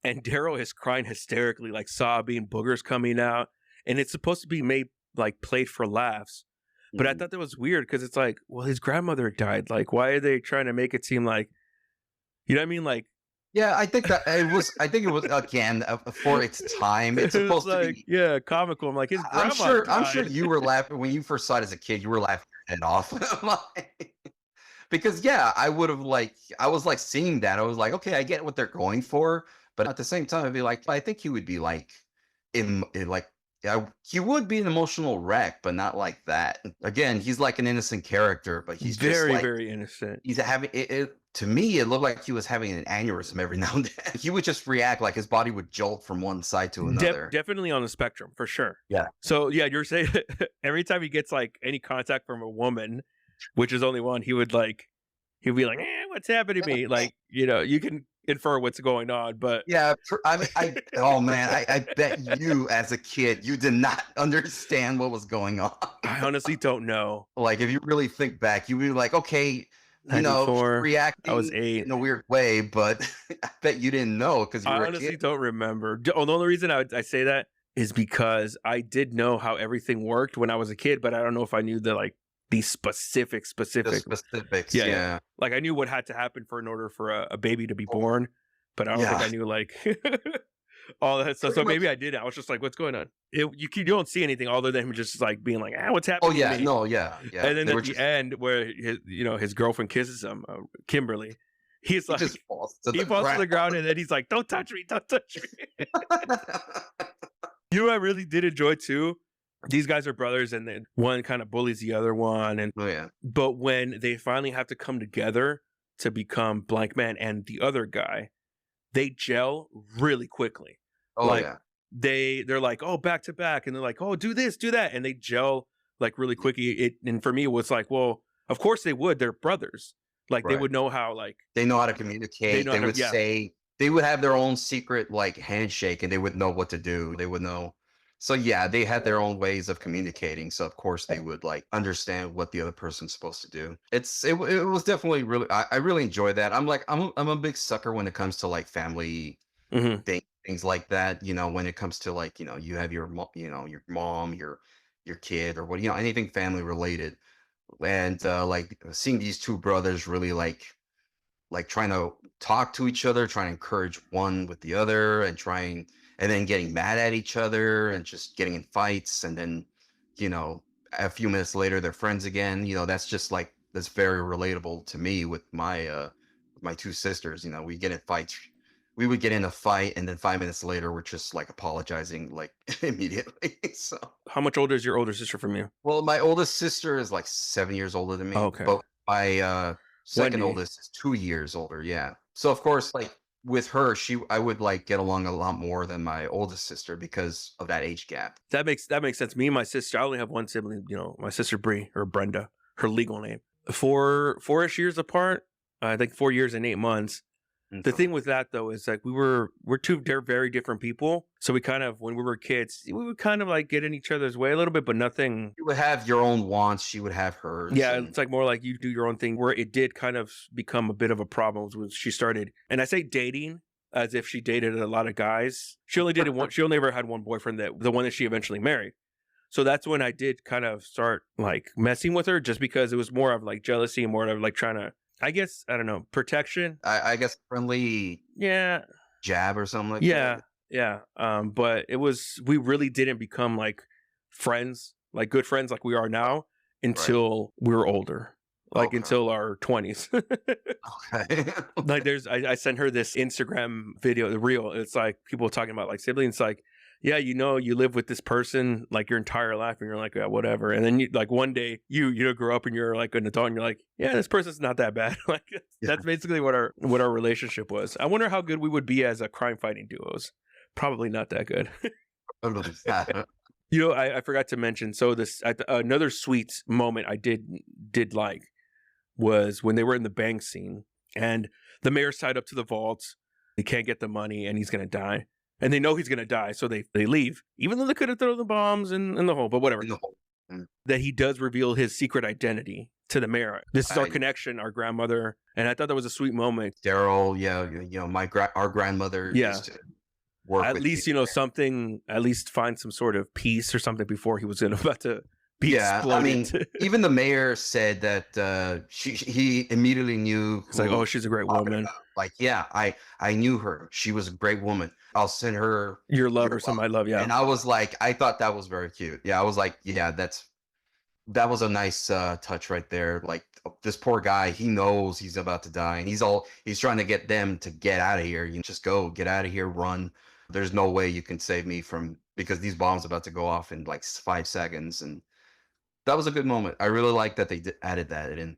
and Daryl is crying hysterically, like sobbing, boogers coming out, and it's supposed to be played for laughs. But I thought that was weird because it's like, well, his grandmother died. Like, why are they trying to make it seem like, you know what I mean? Like, yeah, I think it was again for its time. It's supposed to be, yeah, comical. I'm like, his grandma died. I'm sure you were laughing when you first saw it as a kid. You were laughing your head off. Because yeah, I was like seeing that. I was like, okay, I get what they're going for, but at the same time, I'd be like, I think he would be like, he would be an emotional wreck, but not like that. Again, he's like an innocent character, but he's very, just very innocent. He's having it. To me, it looked like he was having an aneurysm every now and then. He would just react, like his body would jolt from one side to another. Definitely on the spectrum, for sure. Yeah. So yeah, you're saying every time he gets like any contact from a woman, which is only one, he'd be like, what's happening to me? Like, you can infer what's going on, but yeah, oh man, I bet you as a kid you did not understand what was going on. I honestly don't know. Like, if you really think back, you'd be like, okay, reacting, I was 8 in a weird way, but I bet you didn't know because I honestly don't remember. The only reason I say that is because I did know how everything worked when I was a kid, but I don't know if I knew the specifics. The specifics, yeah. Like, I knew what had to happen in order for a baby to be born, but I don't think I knew like all that stuff. So maybe I did. I was just like, what's going on? You don't see anything other than him just like being like, what's happening? Oh yeah, to me? no, yeah. And then at the end, where his girlfriend kisses him, Kimberly, he's like, he falls to the ground, and then he's like, don't touch me. You know what I really did enjoy too? These guys are brothers, and then one kind of bullies the other one. And but when they finally have to come together to become Blankman and the other guy, they gel really quickly. They're like, oh, back to back, and they're like, oh, do this, do that, and they gel like really quickly. And for me, it was like, well, of course they would. They're brothers. Like they would know how. Like they know how to communicate. They would say, they would have their own secret like handshake, and they would know what to do. They would know. So yeah, they had their own ways of communicating. So of course they would like understand what the other person's supposed to do. It was definitely really, I really enjoyed that. I'm a big sucker when it comes to like family things like that. When it comes to like, you have your mom, your kid, or what, anything family related. And like seeing these two brothers really like trying to talk to each other, trying to encourage one with the other, and then getting mad at each other and just getting in fights. And then, a few minutes later, they're friends again. That's just like, that's very relatable to me with my two sisters. We get in fights. We would get in a fight, and then 5 minutes later, we're just like apologizing like immediately. So, how much older is your older sister from you? Well, my oldest sister is like 7 years older than me. Okay. But my second oldest is 2 years older. Yeah. So of course, like with her, I would like get along a lot more than my oldest sister because of that age gap. That makes sense. Me and my sister, I only have one sibling, my sister Bree, or Brenda, her legal name. 4-ish years apart. I think 4 years and 8 months. The Okay. thing with that though is like we're two very different people. So we kind of, when we were kids, we would kind of like get in each other's way a little bit, but nothing. You would have your own wants, she would have hers, Yeah, and it's like more like you do your own thing. Where it did kind of become a bit of a problem was when she started, and I say dating as if she dated a lot of guys. She only dated one. She only ever had one boyfriend, that the one that she eventually married. So that's when I did kind of start like messing with her, just because it was more of like jealousy and more of like trying to, I guess, I don't know, protection. I guess friendly Yeah, jab or something like yeah, that. yeah. But we really didn't become like friends, like good friends, like we are now, Right. until we were older, like Okay. until our 20s. Okay. Like I sent her this Instagram video, the reel. It's like people talking about like siblings, like, yeah, you live with this person like your entire life, and you're like, yeah, whatever. And then you like one day you grow up and you're like an adult, and you're like, yeah, this person's not that bad. Like Yeah. that's basically what our relationship was. I wonder how good we would be as a crime fighting duos. Probably not that good. I forgot to mention. So another sweet moment I did like was when they were in the bank scene, and the mayor's tied up to the vault. He can't get the money, and he's gonna die. And they know he's gonna die, so they leave, even though they could have thrown the bombs in the hole. But whatever. In the hole. Mm. That he does reveal his secret identity to the mayor. This is our I- connection, our grandmother, and I thought that was a sweet moment. Daryl, yeah, our grandmother Yeah. used to work At with least people. something. At least find some sort of peace or something before he was about to be exploded. I mean, even the mayor said that he immediately knew. It's like, oh, she's a great woman. Like, yeah, I knew her. She was a great woman. I'll send her Your love or something I love, yeah. And I was like, I thought that was very cute. Yeah, I was like, yeah, that was a nice touch right there. Like this poor guy, he knows he's about to die, and he's trying to get them to get out of here. Just go, get out of here, run. There's no way you can save me because these bombs are about to go off in like 5 seconds, and that was a good moment. I really like that they added that in.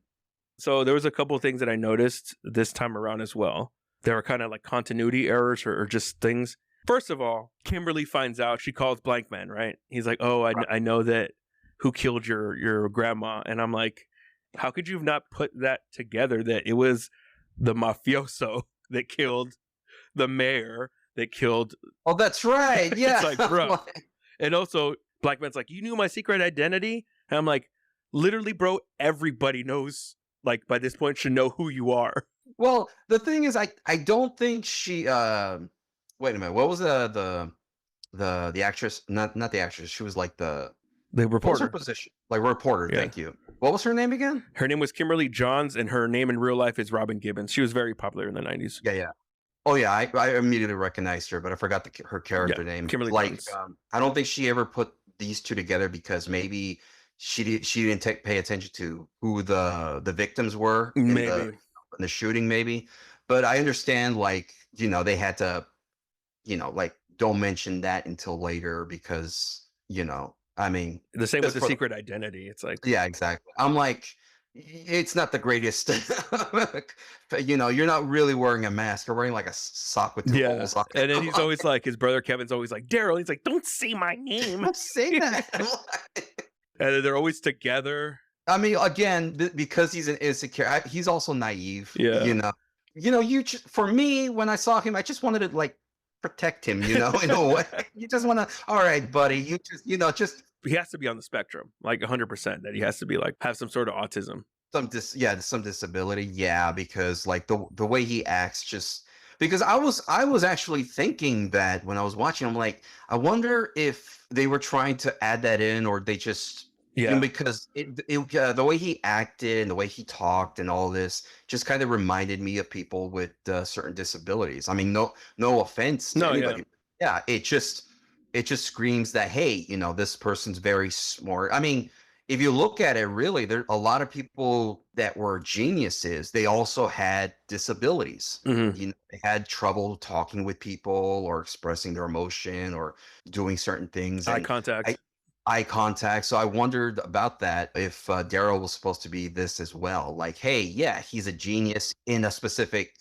So there was a couple of things that I noticed this time around as well. There were kind of like continuity errors or just things. First of all, Kimberly finds out, she calls Blankman, right? He's like, oh, I know that who killed your grandma. And I'm like, how could you have not put that together, that it was the mafioso that killed the mayor, that killed. Oh, that's right. Yeah. It's like, bro. And also, Blankman's like, you knew my secret identity? And I'm like, literally, bro, everybody knows, like, by this point, should know who you are. Well, the thing is, I don't think she. Wait a minute. What was the actress? Not the actress. She was like the reporter. What was her position? Like reporter. Yeah. Thank you. What was her name again? Her name was Kimberly Johns, and her name in real life is Robin Gibbons. She was very popular in the 90s. Yeah. Oh yeah, I immediately recognized her, but I forgot her character name. Kimberly Like, Johns. I don't think she ever put these two together because maybe she didn't pay attention to who the victims were in the shooting, maybe. But I understand, like, they had to, like, don't mention that until later because, I mean, the same with the secret identity. It's like, yeah, exactly. I'm like, it's not the greatest. You're not really wearing a mask. You're wearing like a sock with two holes. And then he's always like, his brother Kevin's always like, Daryl. He's like, don't say my name. Don't say that. And they're always together. I mean, again, because he's an insecure, he's also naive. Yeah. For me, when I saw him, I just wanted to like protect him. In a way. You just want to. All right, buddy. You just. He has to be on the spectrum, like 100%. That he has to be like have some sort of autism, some disability. Yeah, because like the way he acts, just because I was actually thinking that when I was watching, I'm like, I wonder if they were trying to add that in, or they just because the way he acted and the way he talked and all this just kind of reminded me of people with certain disabilities. I mean, no offense to anybody. Yeah, it just screams that, hey, this person's very smart. I mean, if you look at it, really, there a lot of people that were geniuses. They also had disabilities. Mm-hmm. They had trouble talking with people or expressing their emotion or doing certain things. Eye contact. eye contact. So I wondered about that, if Daryl was supposed to be this as well. Like, hey, yeah, he's a genius in a specific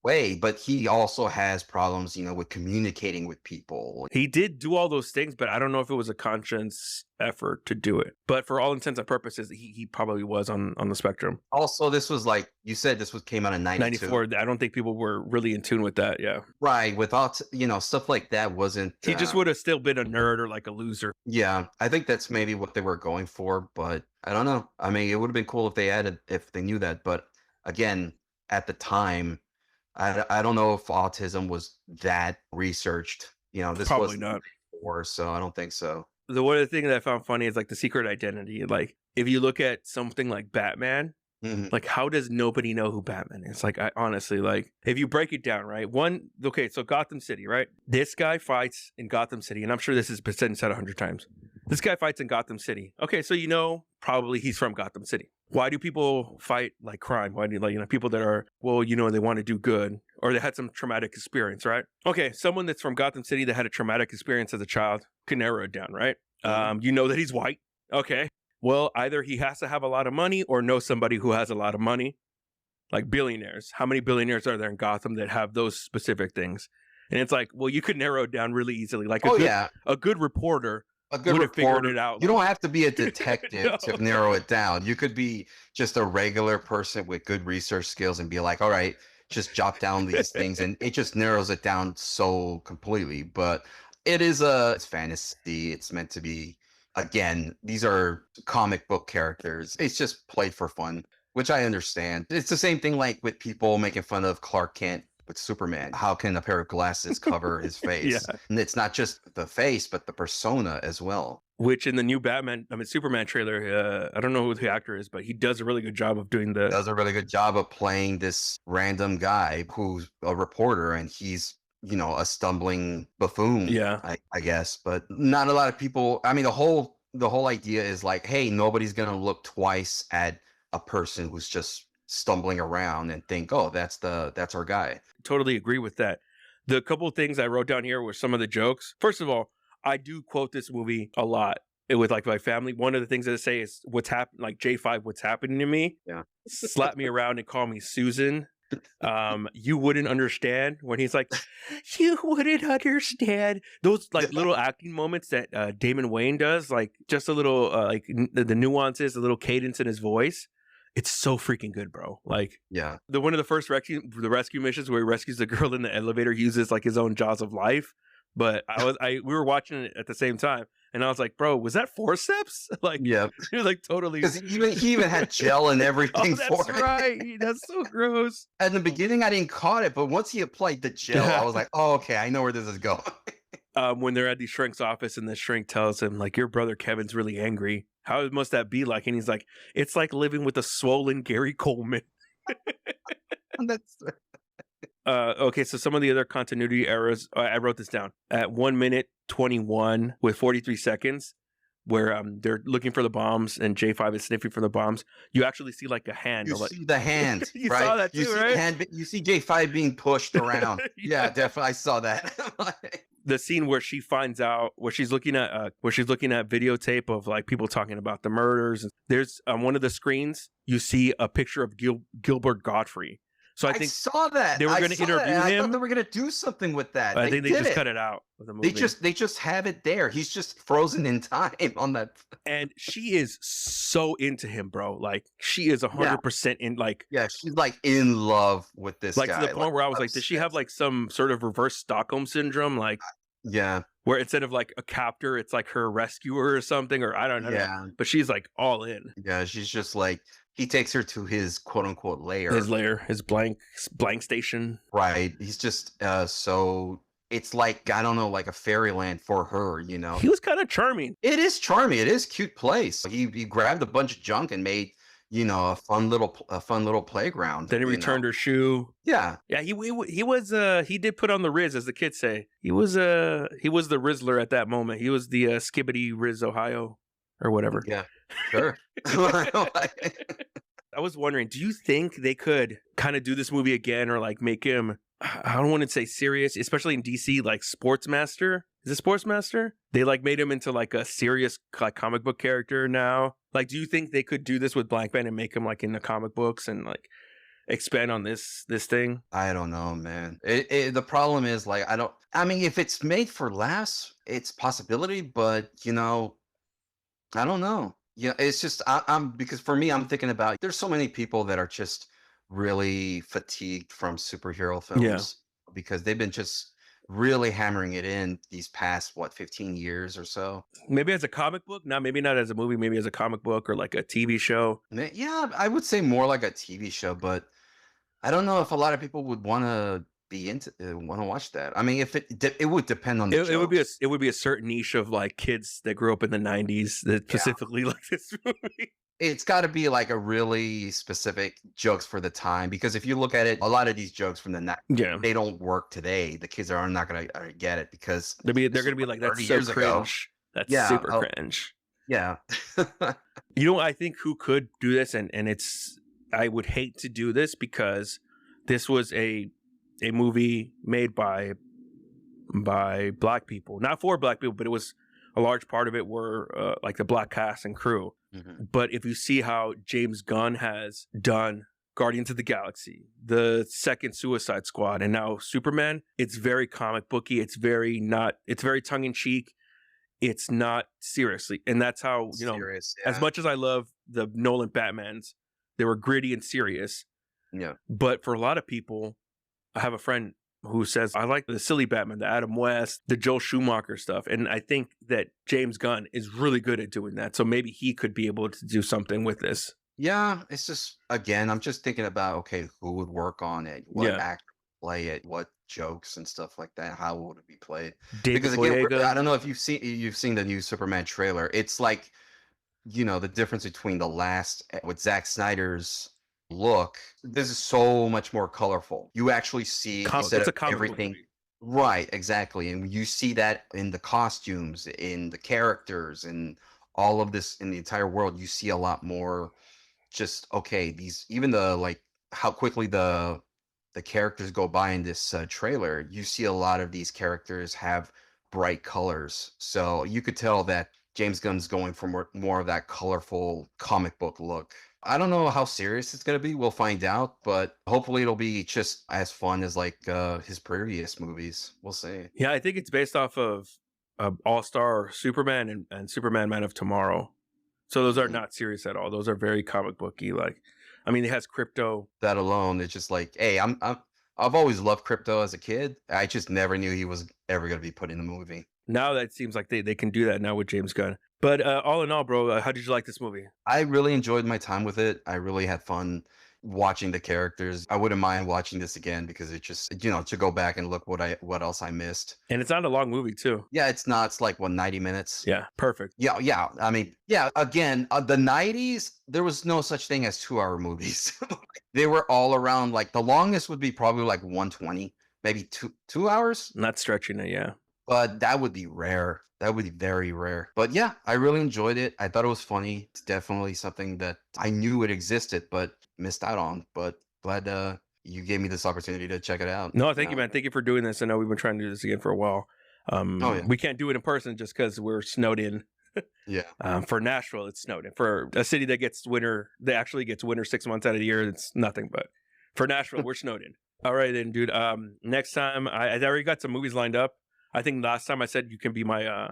way, but he also has problems, with communicating with people. He did do all those things, but I don't know if it was a conscious effort to do it. But for all intents and purposes, he probably was on the spectrum. Also, this was like you said, came out in 92. 94. I don't think people were really in tune with that. Yeah. Right. Without, stuff like that wasn't. He just would have still been a nerd or like a loser. Yeah, I think that's maybe what they were going for, but I don't know. I mean, it would have been cool if they knew that. But again, at the time, I don't know if autism was that researched. This Probably was not. before, so I don't think so. The one of the things that I found funny is like the secret identity. Like if you look at something like Batman, Mhm. like how does nobody know who Batman is? Like I honestly, like if you break it down, right? So Gotham City, right? This guy fights in Gotham City, and I'm sure this has been said 100 times. This guy fights in Gotham City. Okay, so probably he's from Gotham City. Why do people fight like crime? Why do people that are they want to do good, or they had some traumatic experience, right? Okay, someone that's from Gotham City that had a traumatic experience as a child can narrow it down, right? That he's white. Okay. Well, either he has to have a lot of money or know somebody who has a lot of money, like billionaires. How many billionaires are there in Gotham that have those specific things? And it's like, well, you could narrow it down really easily. Like a good reporter would have figured it out. You don't have to be a detective to narrow it down. You could be just a regular person with good research skills and be like, all right, just jot down these things. And it just narrows it down so completely. But it's fantasy. It's meant to be. Again, these are comic book characters. It's just played for fun, which I understand. It's the same thing like with people making fun of Clark Kent with Superman. How can a pair of glasses cover his face? Yeah. And it's not just the face, but the persona as well. Which in the new Superman trailer, I don't know who the actor is, but he does a really good job of doing Does a really good job of playing this random guy who's a reporter, and he's a stumbling buffoon. Yeah. I guess, but not a lot of people. I mean, the whole idea is like, hey, nobody's gonna look twice at a person who's just stumbling around and think, oh, that's our guy. Totally agree with that. The couple of things I wrote down here were some of the jokes. First of all, I do quote this movie a lot with like my family. One of the things that I say is what's happened, like J5, what's happening to me. Yeah. Slap me around and call me Susan. You wouldn't understand, when he's like, you wouldn't understand. Those like little acting moments that Damon Wayans does, like just a little like the nuances, a little cadence in his voice. It's so freaking good, bro. Like, yeah, one of the first rescue missions where he rescues the girl in the elevator, he uses like his own jaws of life. But we were watching it at the same time, and I was like, bro, was that forceps? Like, yeah, he was like totally. Because he even had gel and everything that's for it. right. That's so gross. At the beginning, I didn't caught it, but once he applied the gel, I was like, oh, okay, I know where this is going. When they're at the shrink's office, and the shrink tells him, like, your brother Kevin's really angry. How must that be like? And he's like, it's like living with a swollen Gary Coleman. That's okay, so some of the other continuity errors, I wrote this down. At 1 minute 21 with 43 seconds, where they're looking for the bombs and J5 is sniffing for the bombs, you actually see like a hand. You see the hand, you right? saw that too, right? You see J5 being pushed around. Yeah, definitely. I saw that. The scene where she finds out, where she's looking at videotape of like people talking about the murders. There's on one of the screens, you see a picture of Gilbert Gottfried. So I think saw that they were going to interview him. I thought they were going to do something with that. I think they just cut it out of the movie. They just have it there. He's just frozen in time on that. And she is so into him, bro. Like, she is 100% in. Like, yeah, she's like in love with this like guy. To the point where I was like, does she have like some sort of reverse Stockholm syndrome? Like, yeah, where instead of like a captor, it's like her rescuer or something, or I don't know. Yeah, but she's like all in. Yeah, she's just like, he takes her to his quote unquote lair. His blank station. Right. He's just so it's like, I don't know, like a fairyland for her, He was kind of charming. It is charming. It is a cute place. He grabbed a bunch of junk and made, a fun little playground. Then he returned her shoe. Yeah. Yeah, he did put on the Riz, as the kids say. He was the Rizzler at that moment. He was the Skibbity Riz Ohio or whatever. Yeah. Sure. I was wondering, do you think they could kind of do this movie again, or like make him, I don't want to say serious, especially in DC, like Sportsmaster? Is it Sportsmaster? They like made him into like a serious like comic book character now. Like, do you think they could do this with Blankman and make him like in the comic books and like expand on this thing? I don't know, man. The problem is like I mean, if it's made for laughs, it's possibility, but I don't know. Yeah, it's just I'm because for me, I'm thinking about there's so many people that are just really fatigued from superhero Yeah. films because they've been just really hammering it in these past 15 years or so. Maybe as a comic book, maybe not as a movie, maybe as a comic book or like a TV show. Yeah, I would say more like a TV show, but I don't know if a lot of people would want to be into want to watch that. I mean, if it would depend on the It would be jokes. it would be a certain niche of like kids that grew up in the 90s that Yeah. specifically like this movie. It's got to be like a really specific jokes for the time because if you look at it, a lot of these jokes from the Yeah. they don't work today. The kids are not going to get it because They're this gonna was be like, that's 30 so years ago. cringe. That's Yeah, super cringe. Yeah. You know, I think who could do this, and it's I would hate to do this because this was a movie made by black people, not for black people, but it was a large part of it were like the black cast and crew. Mhm. But if you see how James Gunn has done Guardians of the Galaxy, the second Suicide Squad, and now Superman, it's very comic booky. It's very tongue in cheek. It's not seriously. And that's how, Serious, as yeah. much as I love the Nolan Batmans, they were gritty and serious. Yeah. But for a lot of people, I have a friend who says, I like the silly Batman, the Adam West, the Joel Schumacher stuff. And I think that James Gunn is really good at doing that. So maybe he could be able to do something with this. Yeah, it's just again, I'm just thinking about okay, who would work on it, what Yeah. actor would play it, what jokes and stuff like that, how would it be played? David Because again, Boyega. I don't know if you've seen the new Superman trailer. It's like the difference between the last with Zack Snyder's look. This is so much more colorful. You actually see instead It's a of comic book everything. movie. Right, exactly. And you see that in the costumes, in the characters, and all of this in the entire world. You see a lot more just okay, these even the like how quickly the characters go by in this trailer. You see a lot of these characters have bright colors. So you could tell that James Gunn's going for more of that colorful comic book look. I don't know how serious it's going to be. We'll find out, but hopefully it'll be just as fun as like his previous movies. We'll see. Yeah, I think it's based off of All-Star Superman and Superman Man of Tomorrow. So those are not serious at all. Those are very comic booky. Like, I mean, it has Crypto. That alone, it's just like, hey, I've always loved Crypto as a kid. I just never knew he was ever going to be put in the movie. Now that seems like they can do that now with James Gunn. But all in all, bro, how did you like this movie? I really enjoyed my time with it. I really had fun watching the characters. I wouldn't mind watching this again because it just, to go back and look what else I missed. And it's not a long movie too. Yeah, it's not. It's like 90 minutes. Yeah, perfect. Yeah. I mean, yeah. Again, the 90s, there was no such thing as 2-hour movies. They were all around. Like the longest would be probably like 120, maybe 2 hours. Not stretching it, yeah. But that would be rare. That would be very rare. But yeah, I really enjoyed it. I thought it was funny. It's definitely something that I knew it existed, but missed out on. But glad you gave me this opportunity to check it out. No, thank you, man. Thank you for doing this. I know we've been trying to do this again for a while. Yeah. We can't do it in person just because we're snowed in. Yeah. For Nashville, it's snowed in. For a city that actually gets winter 6 months out of the year, it's nothing. But for Nashville, we're snowed in. All right, then, dude. Next time, I already got some movies lined up. I think last time I said you can be my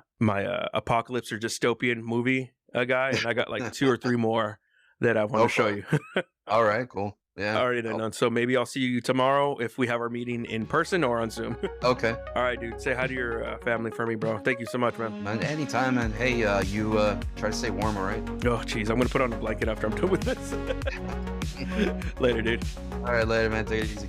apocalypse or dystopian movie guy, and I got like 2 or 3 more that I want to show you. All right, cool. Yeah. All right, then. So maybe I'll see you tomorrow if we have our meeting in person or on Zoom. Okay. All right, dude. Say hi to your family for me, bro. Thank you so much, man. Man, anytime, man. Hey, you try to stay warm, all right? Oh, jeez. I'm going to put on a blanket after I'm done with this. Later, dude. All right, later, man. Take it easy.